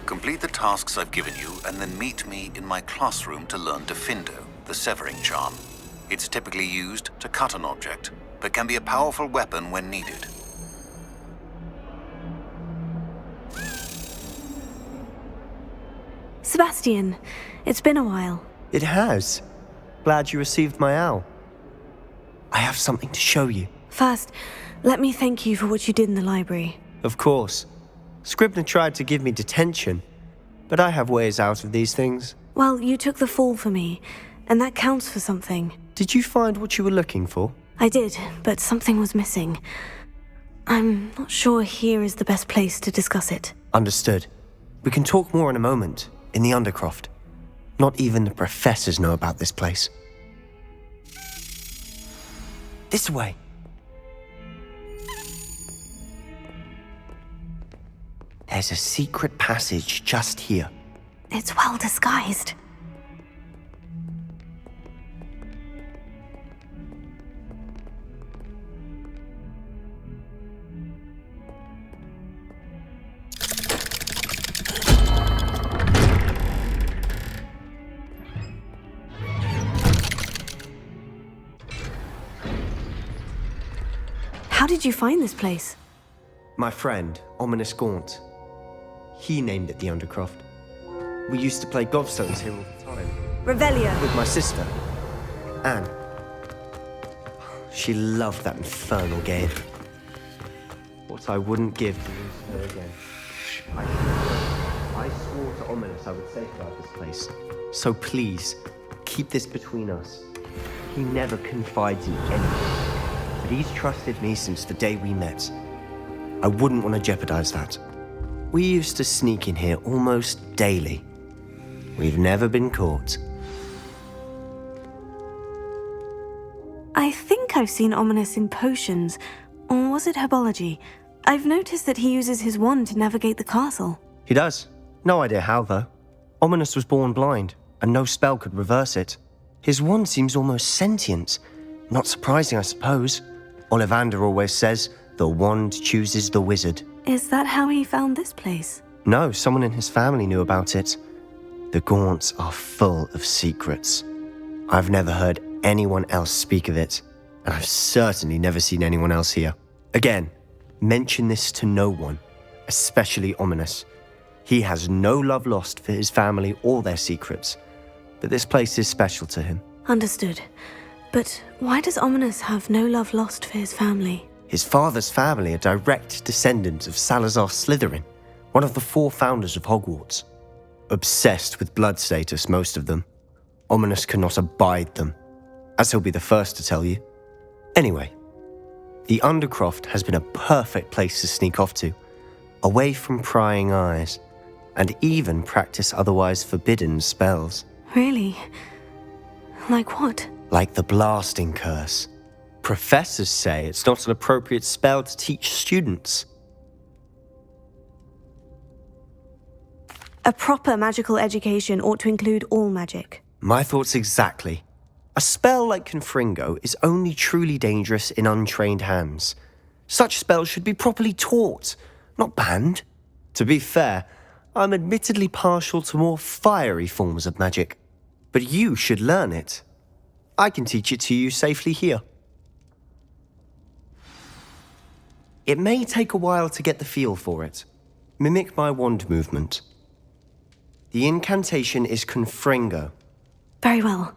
Complete the tasks I've given you, and then meet me in my classroom to learn Defindo, the severing charm. It's typically used to cut an object, but can be a powerful weapon when needed. Sebastian, it's been a while. It has. Glad you received my owl. I have something to show you. First, let me thank you for what you did in the library. Of course. Scribner tried to give me detention, but I have ways out of these things. Well, you took the fall for me, and that counts for something. Did you find what you were looking for? I did, but something was missing. I'm not sure here is the best place to discuss it. Understood. We can talk more in a moment, in the Undercroft. Not even the professors know about this place. This way. There's a secret passage just here. It's well disguised. How did you find this place? My friend, Ominous Gaunt. He named it the Undercroft. We used to play gobstones here all the time. Revelia. With my sister, Anne. She loved that infernal game. What I wouldn't give to lose her again. I swore to Ominous I would safeguard this place. So please, keep this between us. He never confides in anything, but he's trusted me since the day we met. I wouldn't want to jeopardize that. We used to sneak in here almost daily. We've never been caught. I think I've seen Ominous in potions, or was it herbology? I've noticed that he uses his wand to navigate the castle. He does. No idea how, though. Ominous was born blind, and no spell could reverse it. His wand seems almost sentient. Not surprising, I suppose. Ollivander always says, the wand chooses the wizard. Is that how he found this place? No, someone in his family knew about it. The Gaunts are full of secrets. I've never heard anyone else speak of it, and I've certainly never seen anyone else here. Again, mention this to no one, especially Ominous. He has no love lost for his family or their secrets, but this place is special to him. Understood. But why does Ominous have no love lost for his family? His father's family are direct descendants of Salazar Slytherin, one of the 4 founders of Hogwarts. Obsessed with blood status, most of them. Ominous cannot abide them, as he'll be the first to tell you. Anyway, the Undercroft has been a perfect place to sneak off to, away from prying eyes, and even practice otherwise forbidden spells. Really? Like what? Like the blasting curse. Professors say it's not an appropriate spell to teach students. A proper magical education ought to include all magic. My thoughts exactly. A spell like Confringo is only truly dangerous in untrained hands. Such spells should be properly taught, not banned. To be fair, I'm admittedly partial to more fiery forms of magic. But you should learn it. I can teach it to you safely here. It may take a while to get the feel for it. Mimic my wand movement. The incantation is Confringo. Very well.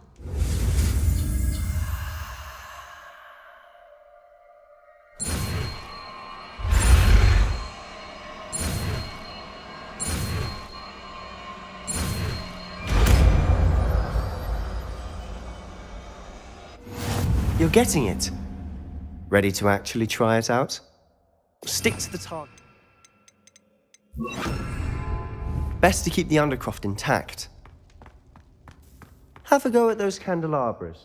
You're getting it. Ready to actually try it out? Stick to the target. Best to keep the Undercroft intact. Have a go at those candelabras.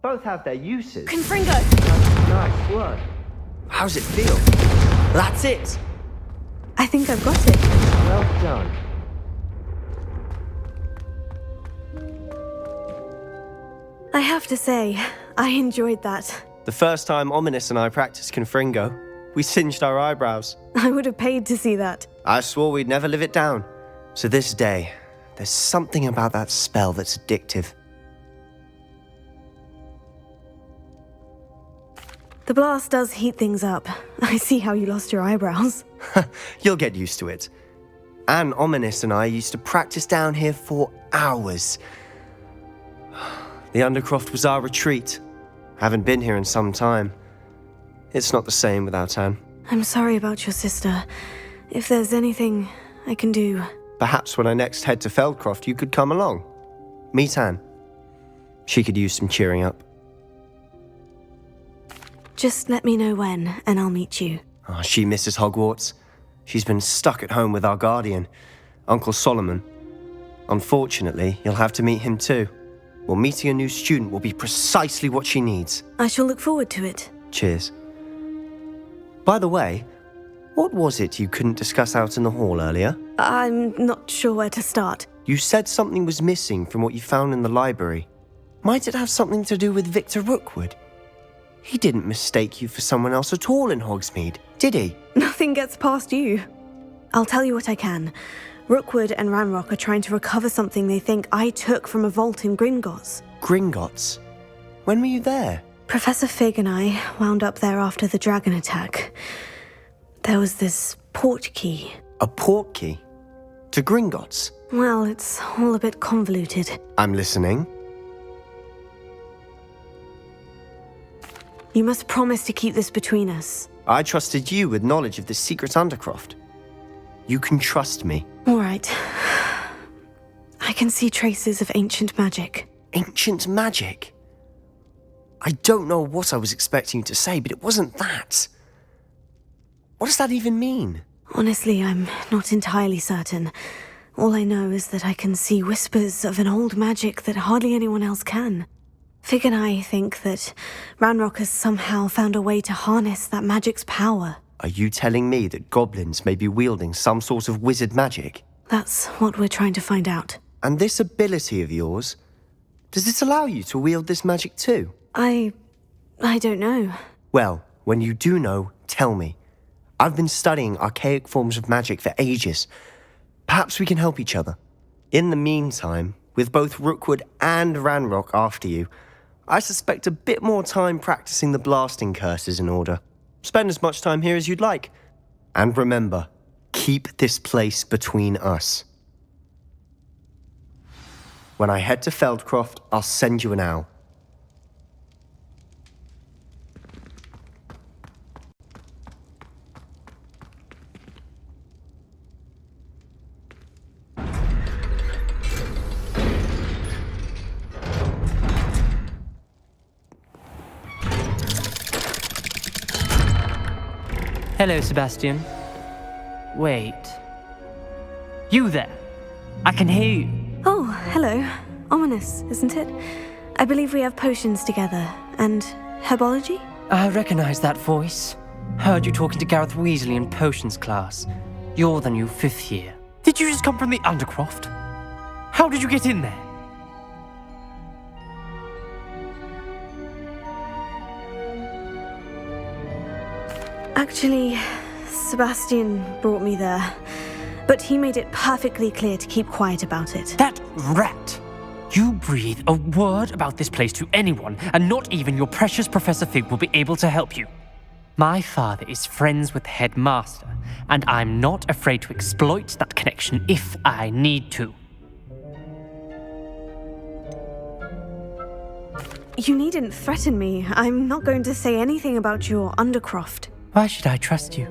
Both have their uses. Confringo! Nice work. How's it feel? That's it! I think I've got it. Well done. I have to say, I enjoyed that. The first time Ominous and I practiced Confringo, we singed our eyebrows. I would have paid to see that. I swore we'd never live it down. So this day, there's something about that spell that's addictive. The blast does heat things up. I see how you lost your eyebrows. You'll get used to it. Anne, Ominous and I used to practice down here for hours. The Undercroft was our retreat. Haven't been here in some time. It's not the same without Anne. I'm sorry about your sister. If there's anything I can do... Perhaps when I next head to Feldcroft, you could come along. Meet Anne. She could use some cheering up. Just let me know when, and I'll meet you. Oh, she misses Hogwarts. She's been stuck at home with our guardian, Uncle Solomon. Unfortunately, you'll have to meet him too. Well, meeting a new student will be precisely what she needs. I shall look forward to it. Cheers. By the way, what was it you couldn't discuss out in the hall earlier? I'm not sure where to start. You said something was missing from what you found in the library. Might it have something to do with Victor Rookwood? He didn't mistake you for someone else at all in Hogsmeade, did he? Nothing gets past you. I'll tell you what I can. Rookwood and Ranrock are trying to recover something they think I took from a vault in Gringotts. Gringotts? When were you there? Professor Fig and I wound up there after the dragon attack. There was this portkey. A portkey? To Gringotts? Well, it's all a bit convoluted. I'm listening. You must promise to keep this between us. I trusted you with knowledge of the secret Undercroft. You can trust me. All right. I can see traces of ancient magic. Ancient magic? I don't know what I was expecting you to say, but it wasn't that. What does that even mean? Honestly, I'm not entirely certain. All I know is that I can see whispers of an old magic that hardly anyone else can. Fig and I think that Ranrock has somehow found a way to harness that magic's power. Are you telling me that goblins may be wielding some sort of wizard magic? That's what we're trying to find out. And this ability of yours, does it allow you to wield this magic too? I don't know. Well, when you do know, tell me. I've been studying archaic forms of magic for ages. Perhaps we can help each other. In the meantime, with both Rookwood and Ranrock after you, I suspect a bit more time practicing the blasting curse is in order. Spend as much time here as you'd like. And remember, keep this place between us. When I head to Feldcroft, I'll send you an owl. Hello, Sebastian. Wait. You there? I can hear you. Oh, hello. Ominous, isn't it? I believe we have potions together. And herbology? I recognize that voice. Heard you talking to Gareth Weasley in potions class. You're the new 5th year. Did you just come from the Undercroft? How did you get in there? Actually, Sebastian brought me there. But he made it perfectly clear to keep quiet about it. That rat! You breathe a word about this place to anyone, and not even your precious Professor Fig will be able to help you. My father is friends with the headmaster, and I'm not afraid to exploit that connection if I need to. You needn't threaten me. I'm not going to say anything about your Undercroft. Why should I trust you?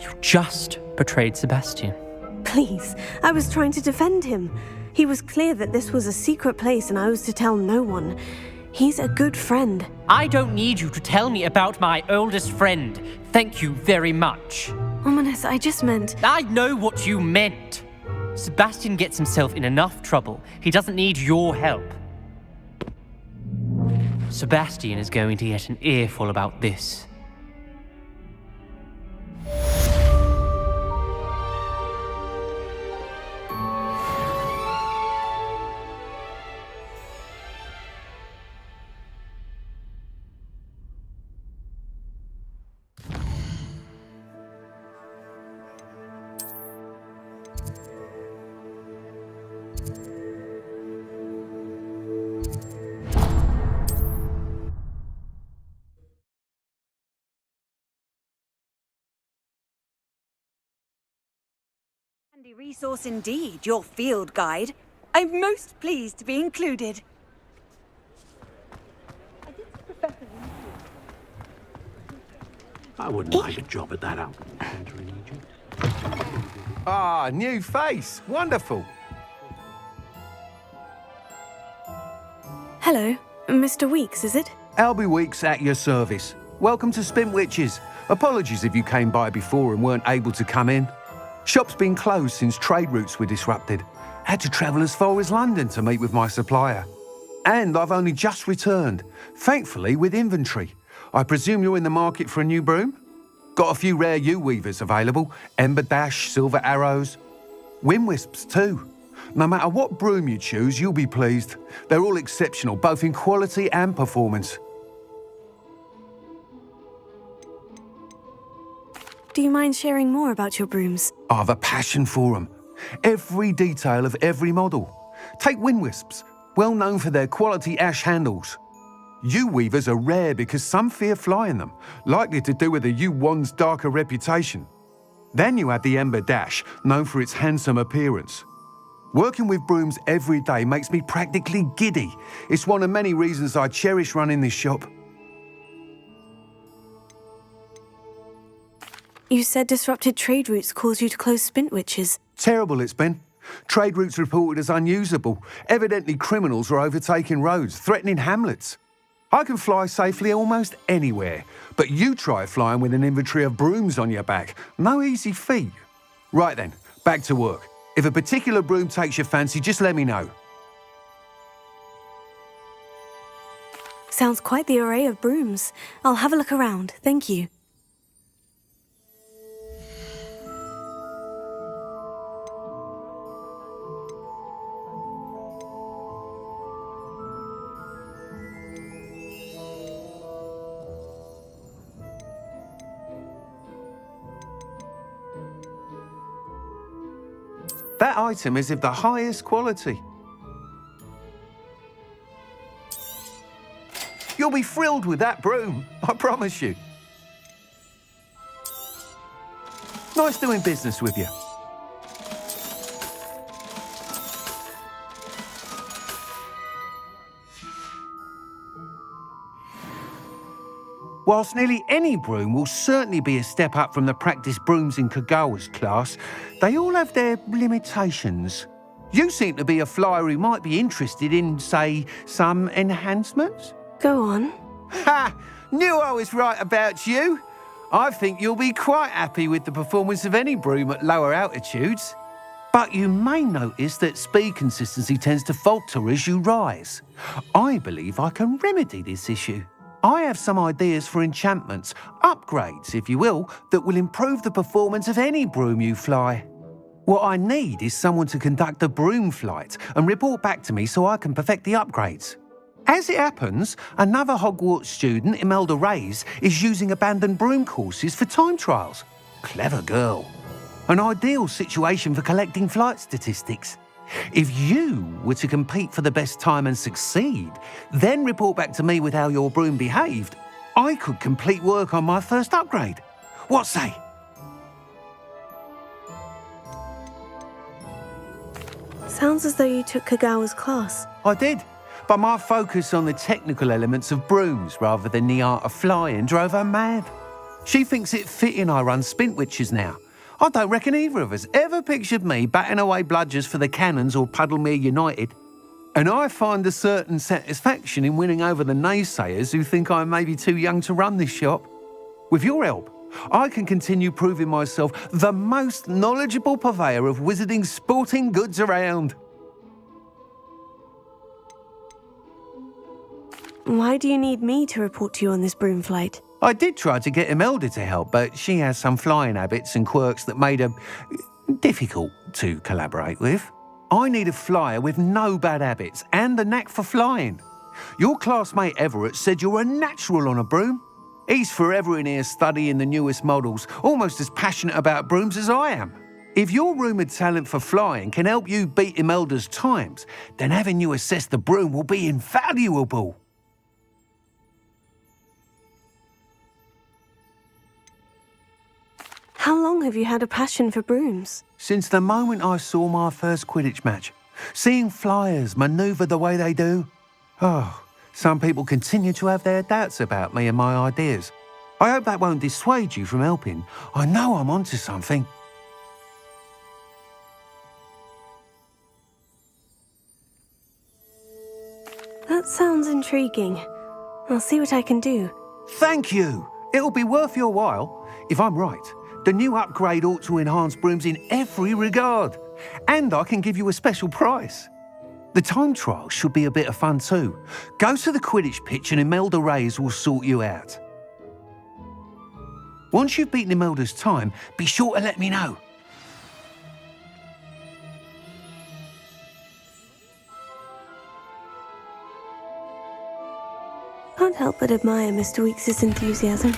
You just betrayed Sebastian. Please, I was trying to defend him. He was clear that this was a secret place and I was to tell no one. He's a good friend. I don't need you to tell me about my oldest friend. Thank you very much. Ominous, I just meant... I know what you meant. Sebastian gets himself in enough trouble. He doesn't need your help. Sebastian is going to get an earful about this. Handy resource indeed, your field guide. I'm most pleased to be included. I wouldn't mind a job at that out centre in Egypt. Ah, new face. Wonderful. Hello, Mr. Weeks, is it? Albie Weeks at your service. Welcome to Spintwitches. Apologies if you came by before and weren't able to come in. Shop's been closed since trade routes were disrupted. Had to travel as far as London to meet with my supplier. And I've only just returned, thankfully with inventory. I presume you're in the market for a new broom? Got a few rare U-weavers available. Ember Dash, Silver Arrows. Wind Wisps too. No matter what broom you choose, you'll be pleased. They're all exceptional, both in quality and performance. Do you mind sharing more about your brooms? I've a passion for them. Every detail of every model. Take Wind Wisps, well known for their quality ash handles. U-weavers are rare because some fear flying them, likely to do with the U-wand's darker reputation. Then you have the Ember Dash, known for its handsome appearance. Working with brooms every day makes me practically giddy. It's one of many reasons I cherish running this shop. You said disrupted trade routes caused you to close Spintwitches. Terrible it's been. Trade routes reported as unusable. Evidently criminals are overtaking roads, threatening hamlets. I can fly safely almost anywhere, but you try flying with an inventory of brooms on your back. No easy feat. Right then, back to work. If a particular broom takes your fancy, just let me know. Sounds quite the array of brooms. I'll have a look around, thank you. That item is of the highest quality. You'll be thrilled with that broom, I promise you. Nice doing business with you. Whilst nearly any broom will certainly be a step up from the practice brooms in Kagawa's class, they all have their limitations. You seem to be a flyer who might be interested in, say, some enhancements? Go on. Ha! Knew I was right about you. I think you'll be quite happy with the performance of any broom at lower altitudes. But you may notice that speed consistency tends to falter as you rise. I believe I can remedy this issue. I have some ideas for enchantments, upgrades, if you will, that will improve the performance of any broom you fly. What I need is someone to conduct a broom flight and report back to me so I can perfect the upgrades. As it happens, another Hogwarts student, Imelda Reyes, is using abandoned broom courses for time trials. Clever girl. An ideal situation for collecting flight statistics. If you were to compete for the best time and succeed, then report back to me with how your broom behaved, I could complete work on my first upgrade. What say? Sounds as though you took Kagawa's class. I did, but my focus on the technical elements of brooms rather than the art of flying drove her mad. She thinks it fitting I run Spintwitches now. I don't reckon either of us ever pictured me batting away bludgers for the Cannons or Puddlemere United. And I find a certain satisfaction in winning over the naysayers who think I may be too young to run this shop. With your help, I can continue proving myself the most knowledgeable purveyor of wizarding sporting goods around. Why do you need me to report to you on this broom flight? I did try to get Imelda to help, but she has some flying habits and quirks that made her difficult to collaborate with. I need a flyer with no bad habits and a knack for flying. Your classmate Everett said you're a natural on a broom. He's forever in here studying the newest models, almost as passionate about brooms as I am. If your rumoured talent for flying can help you beat Imelda's times, then having you assess the broom will be invaluable. How long have you had a passion for brooms? since the moment I saw my first Quidditch match. Seeing flyers manoeuvre the way they do. Oh, some people continue to have their doubts about me and my ideas. I hope that won't dissuade you from helping. I know I'm onto something. That sounds intriguing. I'll see what I can do. Thank you. It'll be worth your while. If I'm right, the new upgrade ought to enhance brooms in every regard. And I can give you a special price. The time trial should be a bit of fun too. Go to the Quidditch pitch and Imelda Reyes will sort you out. Once you've beaten Imelda's time, be sure to let me know. Can't help but admire Mr. Weekes' enthusiasm.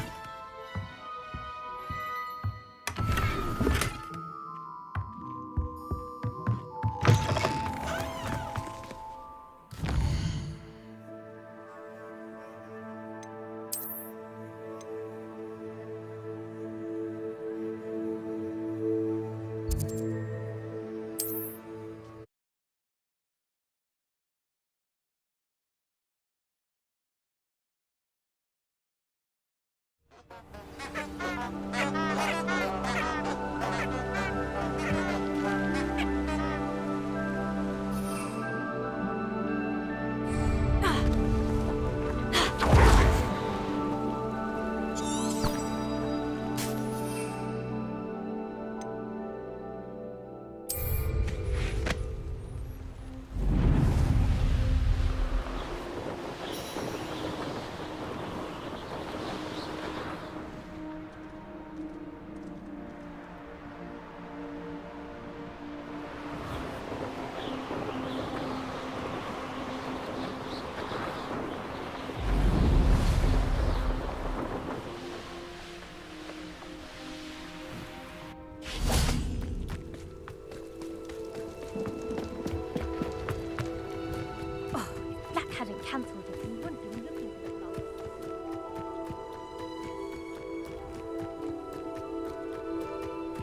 Cancelled it. We wouldn't be looking for the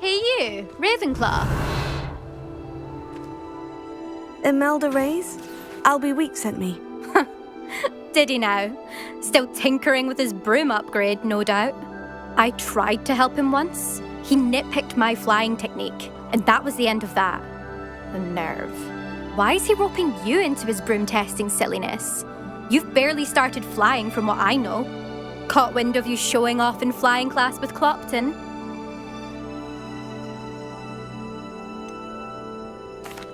Hey you, Ravenclaw. Imelda Reyes? Albie Week sent me. Did he now? Still tinkering with his broom upgrade, no doubt. I tried to help him once. He nitpicked my flying technique, and that was the end of that. The nerve. Why is he roping you into his broom testing silliness? You've barely started flying from what I know. Caught wind of you showing off in flying class with Clopton.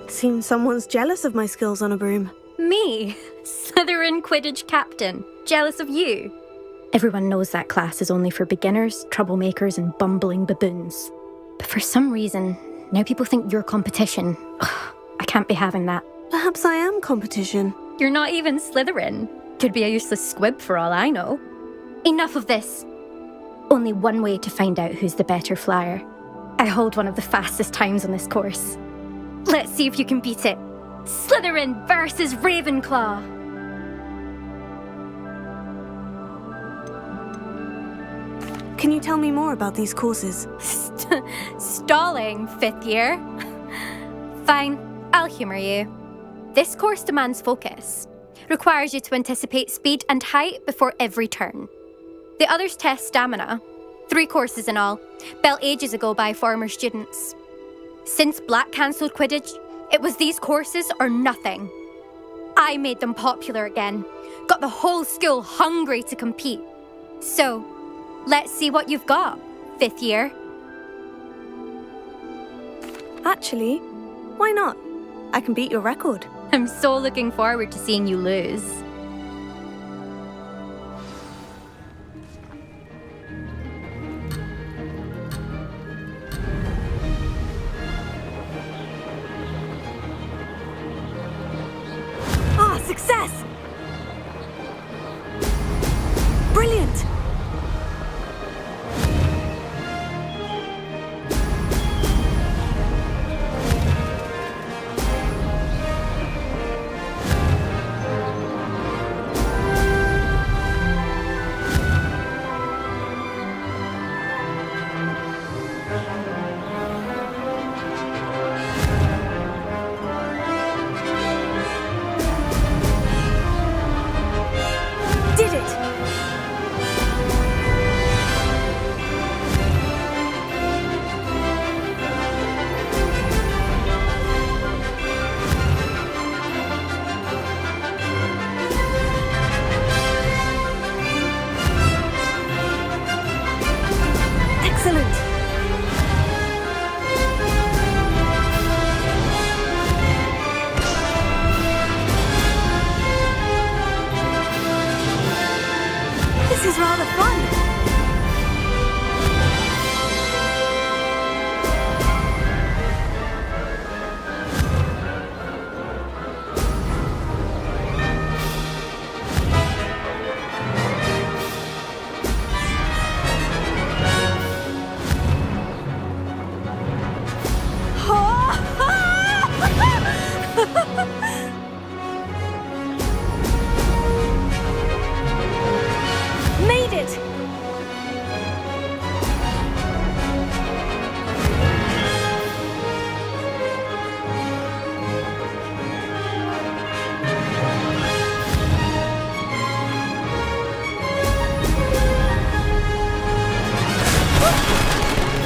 Seems someone's jealous of my skills on a broom. Me? Slytherin Quidditch captain. Jealous of you? Everyone knows that class is only for beginners, troublemakers, and bumbling baboons. But for some reason, now people think you're competition. Ugh, I can't be having that. Perhaps I am competition. You're not even Slytherin. Could be a useless squib for all I know. Enough of this. Only one way to find out who's the better flyer. I hold one of the fastest times on this course. Let's see if you can beat it. Slytherin versus Ravenclaw. Can you tell me more about these courses? Stalling, 5th year. Fine, I'll humour you. This course demands focus. Requires you to anticipate speed and height before every turn. The others test stamina. 3 courses in all, built ages ago by former students. Since Black cancelled Quidditch, it was these courses or nothing. I made them popular again. Got the whole school hungry to compete. So, let's see what you've got, 5th year. Actually, why not? I can beat your record. I'm so looking forward to seeing you lose. Ah, success! Brilliant! This is rather fun. Made it!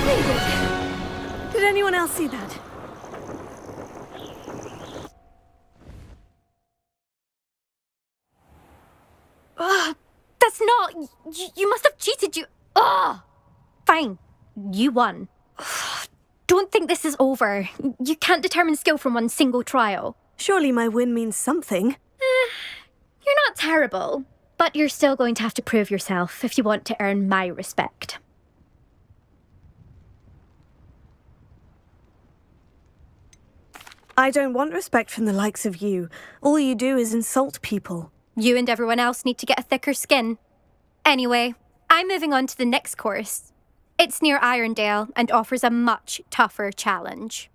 Made it! Did anyone else see that? That's not. You must have cheated. Fine. You won. Don't think this is over. You can't determine skill from one single trial. Surely my win means something. You're not terrible, but you're still going to have to prove yourself if you want to earn my respect. I don't want respect from the likes of you. All you do is insult people. You and everyone else need to get a thicker skin. Anyway, I'm moving on to the next course. It's near Irondale and offers a much tougher challenge.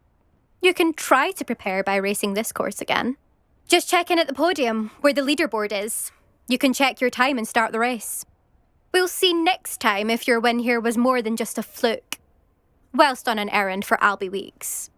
You can try to prepare by racing this course again. Just check in at the podium, where the leaderboard is. You can check your time and start the race. We'll see next time if your win here was more than just a fluke. Whilst on an errand for Albie Weeks.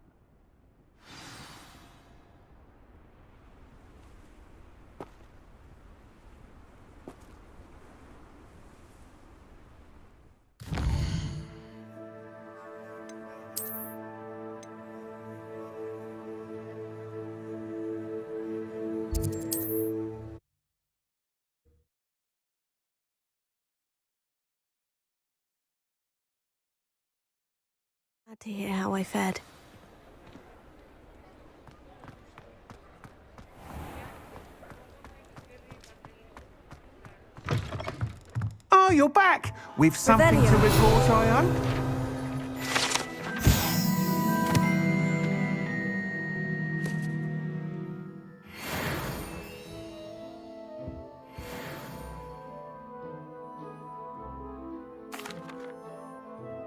Glad to hear how I fared. Oh, you're back! With something to Revelio. report, I hope?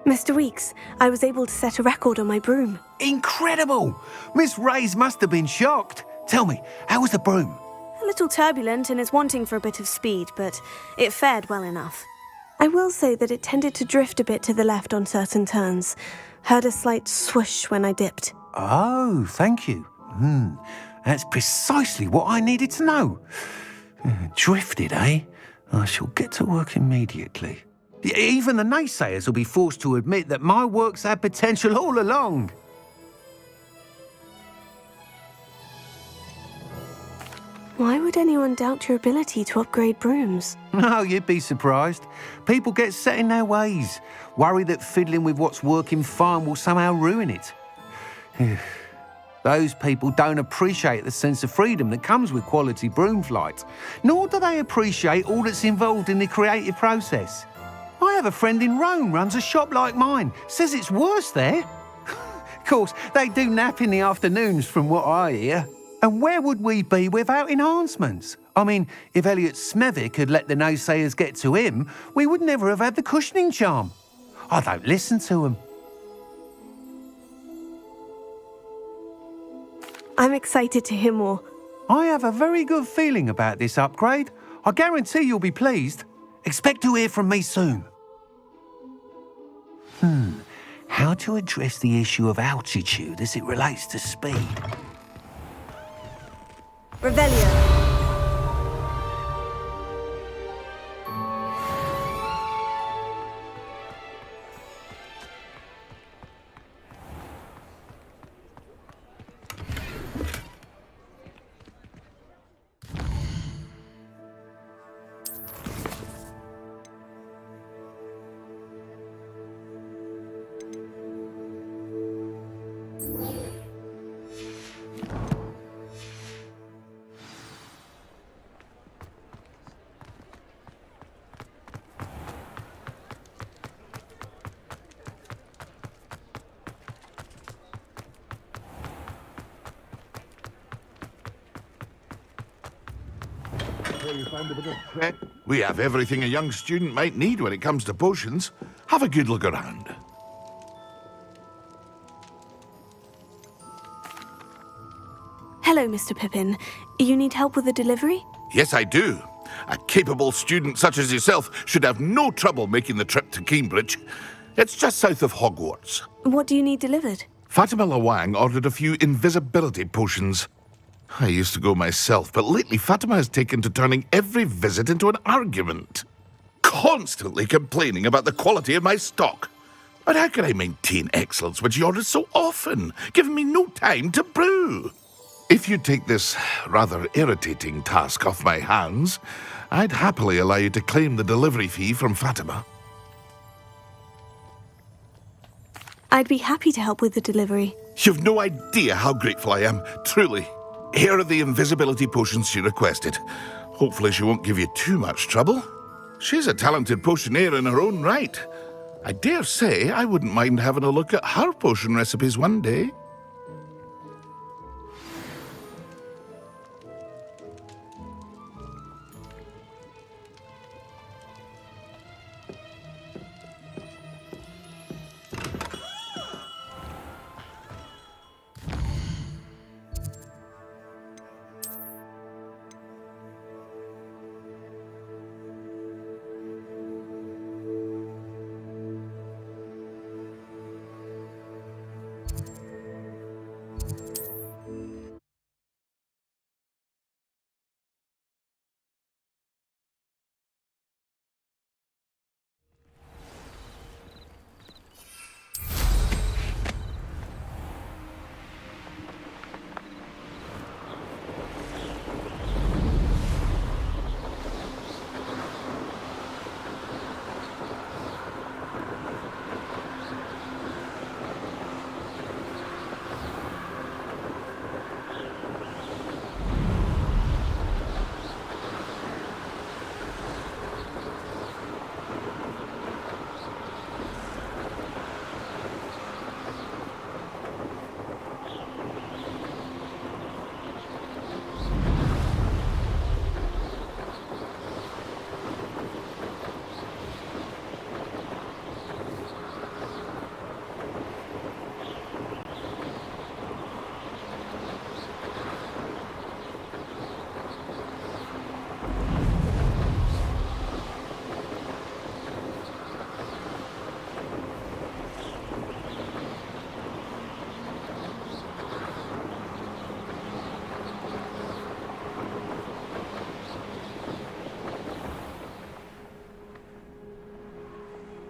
Mr. Weeks, I was able to set a record on my broom. Incredible! Miss Reyes must have been shocked. Tell me, how was the broom? A little turbulent and is wanting for a bit of speed, but it fared well enough. I will say that it tended to drift a bit to the left on certain turns. Heard a slight swoosh when I dipped. Oh, thank you. That's precisely what I needed to know. Drifted, eh? I shall get to work immediately. Even the naysayers will be forced to admit that my work's had potential all along. Why would anyone doubt your ability to upgrade brooms? No, you'd be surprised. People get set in their ways, worry that fiddling with what's working fine will somehow ruin it. Those people don't appreciate the sense of freedom that comes with quality broom flight, nor do they appreciate all that's involved in the creative process. I have a friend in Rome runs a shop like mine, says it's worse there. Of course, they do nap in the afternoons from what I hear. And where would we be without enhancements? I mean, if Elliot Smethwick had let the naysayers get to him, we would never have had the cushioning charm. I don't listen to them. I'm excited to hear more. I have a very good feeling about this upgrade. I guarantee you'll be pleased. Expect to hear from me soon. How to address the issue of altitude as it relates to speed? Revelio. We have everything a young student might need when it comes to potions. Have a good look around. Hello, Mr. Pippin. You need help with a delivery? Yes, I do. A capable student such as yourself should have no trouble making the trip to Cambridge. It's just south of Hogwarts. What do you need delivered? Fatima Lawang ordered a few invisibility potions. I used to go myself, but lately Fatima has taken to turning every visit into an argument. Constantly complaining about the quality of my stock. But how can I maintain excellence when she orders so often, giving me no time to brew? If you take this rather irritating task off my hands, I'd happily allow you to claim the delivery fee from Fatima. I'd be happy to help with the delivery. You've no idea how grateful I am, truly. Here are the invisibility potions she requested. Hopefully she won't give you too much trouble. She's a talented potioneer in her own right. I dare say I wouldn't mind having a look at her potion recipes one day.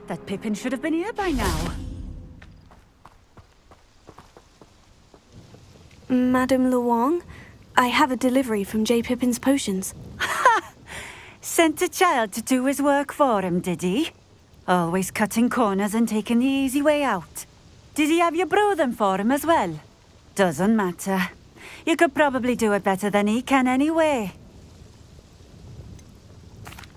That Pippin should have been here by now. Madame Lawang, I have a delivery from J. Pippin's potions. Sent a child to do his work for him, did he? Always cutting corners and taking the easy way out. Did he have you brew them for him as well? Doesn't matter. You could probably do it better than he can anyway.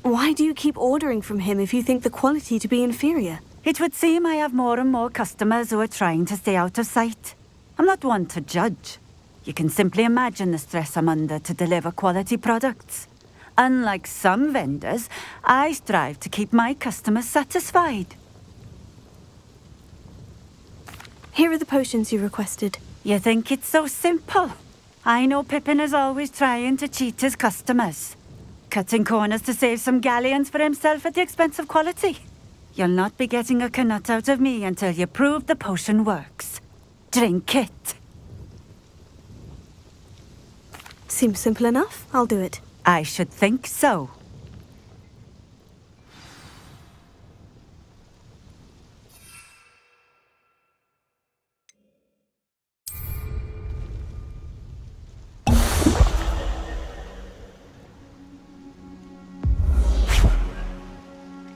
Why do you keep ordering from him if you think the quality to be inferior? It would seem I have more and more customers who are trying to stay out of sight. I'm not one to judge. You can simply imagine the stress I'm under to deliver quality products. Unlike some vendors, I strive to keep my customers satisfied. Here are the potions you requested. You think it's so simple? I know Pippin is always trying to cheat his customers. Cutting corners to save some galleons for himself at the expense of quality. You'll not be getting a nut out of me until you prove the potion works. Drink it. Seems simple enough. I'll do it. I should think so.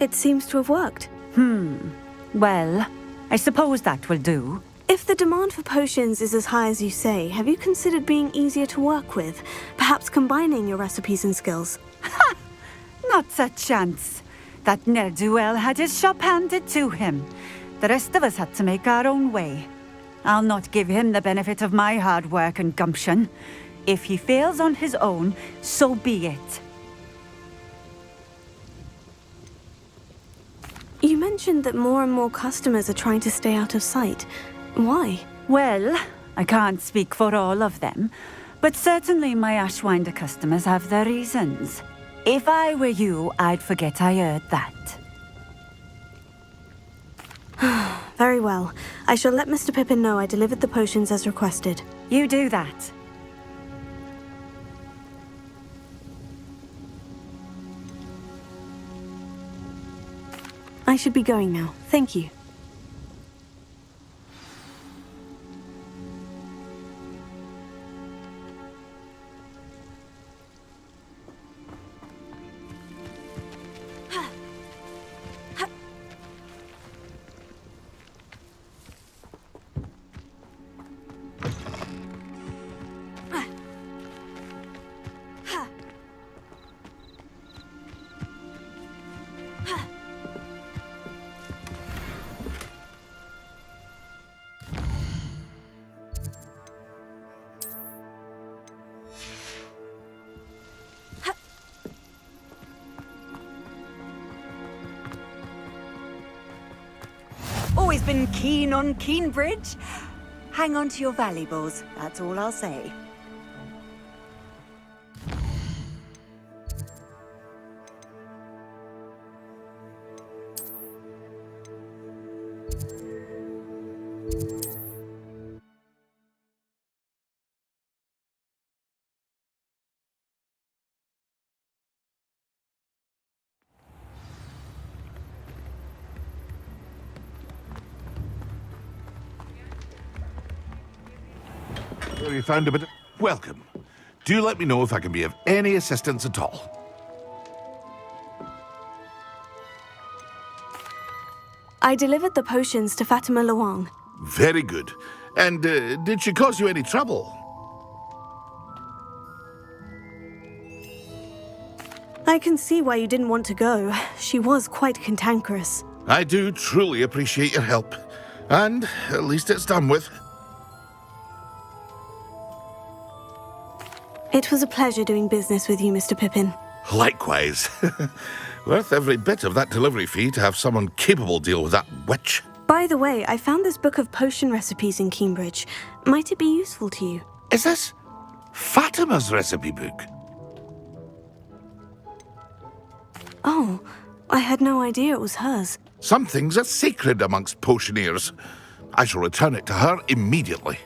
It seems to have worked. Well, I suppose that will do. If the demand for potions is as high as you say, have you considered being easier to work with? Perhaps combining your recipes and skills? Ha! Not a chance. That ne'er-do-well had his shop handed to him. The rest of us had to make our own way. I'll not give him the benefit of my hard work and gumption. If he fails on his own, so be it. mentioned that more and more customers are trying to stay out of sight. Why? Well, I can't speak for all of them, but certainly my Ashwinder customers have their reasons. If I were you, I'd forget I heard that. Very well. I shall let Mr. Pippin know I delivered the potions as requested. You do that. I should be going now. Thank you. Always been keen on Keenbridge. Hang on to your valuables, that's all I'll say. You found a bit. Welcome. Do let me know if I can be of any assistance at all. I delivered the potions to Fatima Luang. Very good. And did she cause you any trouble? I can see why you didn't want to go. She was quite cantankerous. I do truly appreciate your help. And at least it's done with. It was a pleasure doing business with you, Mr. Pippin. Likewise. Worth every bit of that delivery fee to have someone capable deal with that witch. By the way, I found this book of potion recipes in Cambridge. Might it be useful to you? Is this Fatima's recipe book? Oh, I had no idea it was hers. Some things are sacred amongst potioneers. I shall return it to her immediately.